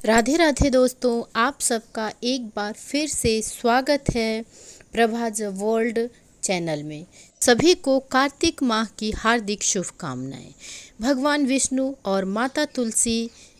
राधे राधे दोस्तों, आप सबका एक बार फिर से स्वागत है प्रभा द वर्ल्ड चैनल में। सभी को कार्तिक माह की हार्दिक शुभकामनाएं। भगवान विष्णु और माता तुलसी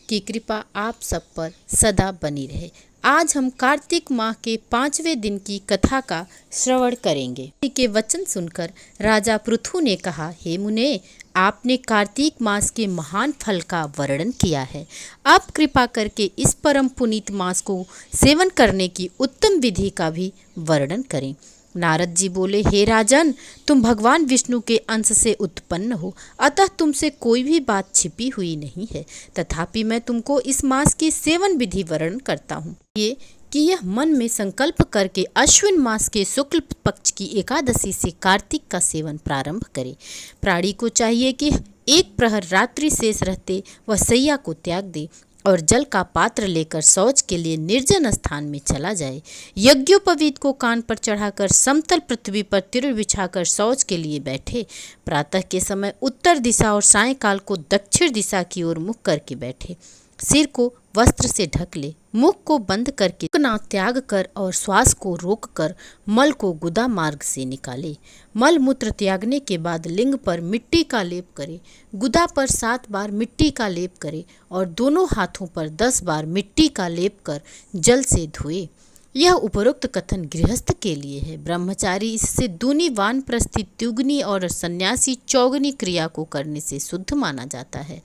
की कृपा आप सब पर सदा बनी रहे। आज हम कार्तिक माह के 5वें दिन की कथा का श्रवण करेंगे। के वचन सुनकर राजा पृथु ने कहा, हे मुने, आपने कार्तिक मास के महान फल का वर्णन किया है। आप कृपा करके इस परम पुनीत मास को सेवन करने की उत्तम विधि का भी वर्णन करें। नारद जी बोले, हे राजन, तुम भगवान विष्णु के अंश से उत्पन्न हो, अतः तुमसे कोई भी बात छिपी हुई नहीं है। तथापि मैं तुमको इस मास की सेवन विधि वर्णन करता हूँ। ये कि यह मन में संकल्प करके अश्विन मास के शुक्ल पक्ष की एकादशी से कार्तिक का सेवन प्रारंभ करे। प्राणी को चाहिए कि एक प्रहर रात्रि शेष रहते वह सैया को त्याग दे और जल का पात्र लेकर शौच के लिए निर्जन स्थान में चला जाए। यज्ञोपवीत को कान पर चढ़ाकर समतल पृथ्वी पर तिरुल बिछाकर शौच के लिए बैठे। प्रातः के समय उत्तर दिशा और सायंकाल को दक्षिण दिशा की ओर मुख करके बैठे। सिर को वस्त्र से ढक ले, मुख को बंद करके नाक त्याग कर और श्वास को रोककर मल को गुदा मार्ग से निकाले। मल मूत्र त्यागने के बाद लिंग पर मिट्टी का लेप करे। गुदा पर 7 बार मिट्टी का लेप करे और दोनों हाथों पर 10 बार मिट्टी का लेप कर जल से धोए। यह उपरोक्त कथन गृहस्थ के लिए है। ब्रह्मचारी इससे दूनी, वानप्रस्थी त्युगनी और सन्यासी चौगनी क्रिया को करने से शुद्ध माना जाता है।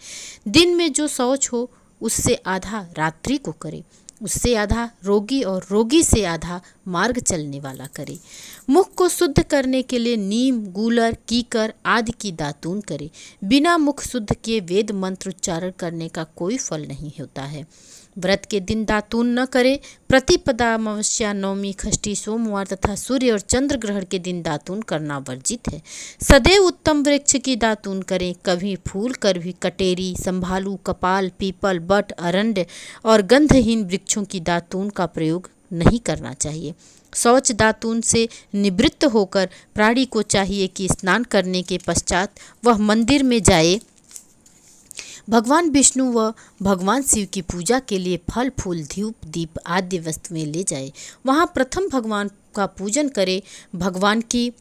दिन में जो शौच हो उससे आधा रात्रि को करे, उससे आधा रोगी और रोगी से आधा मार्ग चलने वाला करे। मुख को शुद्ध करने के लिए नीम, गूलर, कीकर आदि की दातून करे। बिना मुख शुद्ध किए वेद मंत्र उच्चारण करने का कोई फल नहीं होता है। व्रत के दिन दातून न करे। प्रतिपदा, अमावस्या, नवमी, षष्ठी, सोमवार तथा सूर्य और चंद्र ग्रहण के दिन दातून करना वर्जित है। सदैव उत्तम वृक्ष की दातून करें। कभी फूल, कभी कटेरी, संभालू, कपाल, पीपल, बट, अरंड और गंधहीन वृक्षों की दातून का प्रयोग नहीं करना चाहिए। शौच दातून से निवृत्त होकर प्राणी को चाहिए कि स्नान करने के पश्चात वह मंदिर में जाए, भगवान विष्णु व भगवान शिव की पूजा के लिए फल, फूल, धूप, दीप आदि वस्तुएं ले जाए। वहां प्रथम भगवान का पूजन करे, भगवान की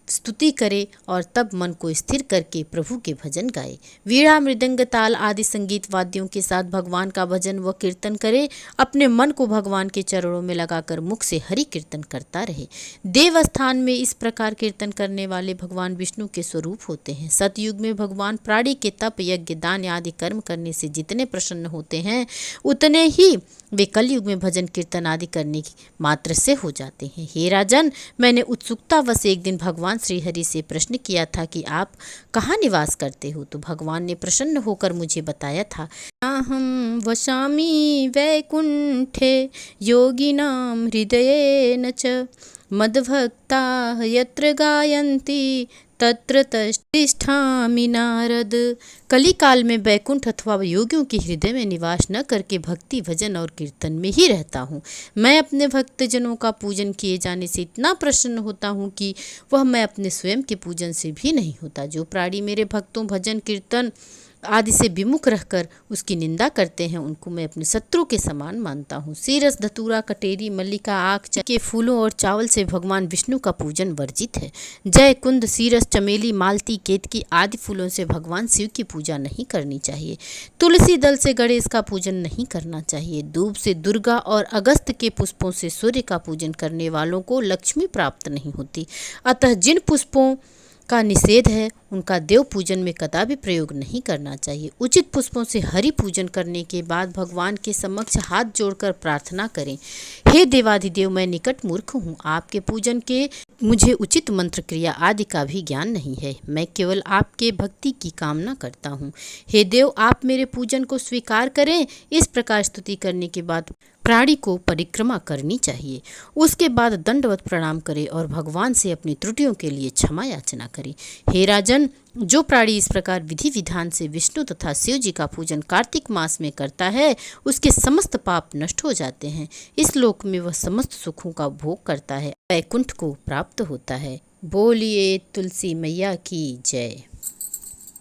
स्तुति करे और तब मन को स्थिर करके प्रभु के भजन गाए। वीणा, मृदंग, ताल आदि संगीत वाद्यों के साथ भगवान का भजन व कीर्तन करे। अपने मन को भगवान के चरणों में लगाकर मुख से हरि कीर्तन करता रहे। देव स्थान में इस प्रकार कीर्तन करने वाले भगवान विष्णु के स्वरूप होते हैं। सतयुग में भगवान प्राणी के तप, यज्ञ, दान आदि कर्म करने से जितने प्रसन्न होते हैं, उतने ही वे कलयुग में भजन कीर्तन आदि करने की मात्र से हो जाते हैं। हे राजन, मैंने उत्सुकतावश एक दिन भगवान श्री हरि से प्रश्न किया था कि आप कहाँ निवास करते हो, तो भगवान ने प्रसन्न होकर मुझे बताया था, अहं वसामि वैकुंठे योगिनां हृदयेन च मद्भक्ता यत्र गायन्ति तत्र तिष्ठामि नारद। कली काल में बैकुंठ अथवा योगियों के हृदय में निवास न करके भक्ति, भजन और कीर्तन में ही रहता हूँ। मैं अपने भक्तजनों का पूजन किए जाने से इतना प्रसन्न होता हूँ कि वह मैं अपने स्वयं के पूजन से भी नहीं होता। जो प्राणी मेरे भक्तों, भजन, कीर्तन आदि से विमुख रहकर उसकी निंदा करते हैं, उनको मैं अपने शत्रु के समान मानता हूँ। सीरस, धतूरा, कटेरी, मल्लिका, आक के फूलों और चावल से भगवान विष्णु का पूजन वर्जित है। जय, कुंद, सीरस, चमेली, मालती, केतकी आदि फूलों से भगवान शिव की पूजा नहीं करनी चाहिए। तुलसी दल से गणेश का पूजन नहीं करना चाहिए। दूब से दुर्गा और अगस्त के पुष्पों से सूर्य का पूजन करने वालों को लक्ष्मी प्राप्त नहीं होती। अतः जिन पुष्पों का निषेध है, उनका देव पूजन में कदापि प्रयोग नहीं करना चाहिए। उचित पुष्पों से हरि पूजन करने के बाद भगवान के समक्ष हाथ जोड़कर प्रार्थना करें, हे देवाधिदेव, मैं निकट मूर्ख हूँ। आपके पूजन के मुझे उचित मंत्र, क्रिया आदि का भी ज्ञान नहीं है। मैं केवल आपके भक्ति की कामना करता हूँ। हे देव, आप मेरे पूजन को स्वीकार करें। इस प्रकार स्तुति करने के बाद प्राणी को परिक्रमा करनी चाहिए। उसके बाद दंडवत प्रणाम करे और भगवान से अपनी त्रुटियों के लिए क्षमा याचना करे। हे राजन, जो प्राणी इस प्रकार विधि विधान से विष्णु तथा शिव जी का पूजन कार्तिक मास में करता है, उसके समस्त पाप नष्ट हो जाते हैं। इस लोक में वह समस्त सुखों का भोग करता है, वैकुंठ को प्राप्त होता है। बोलिए तुलसी मैया की जय।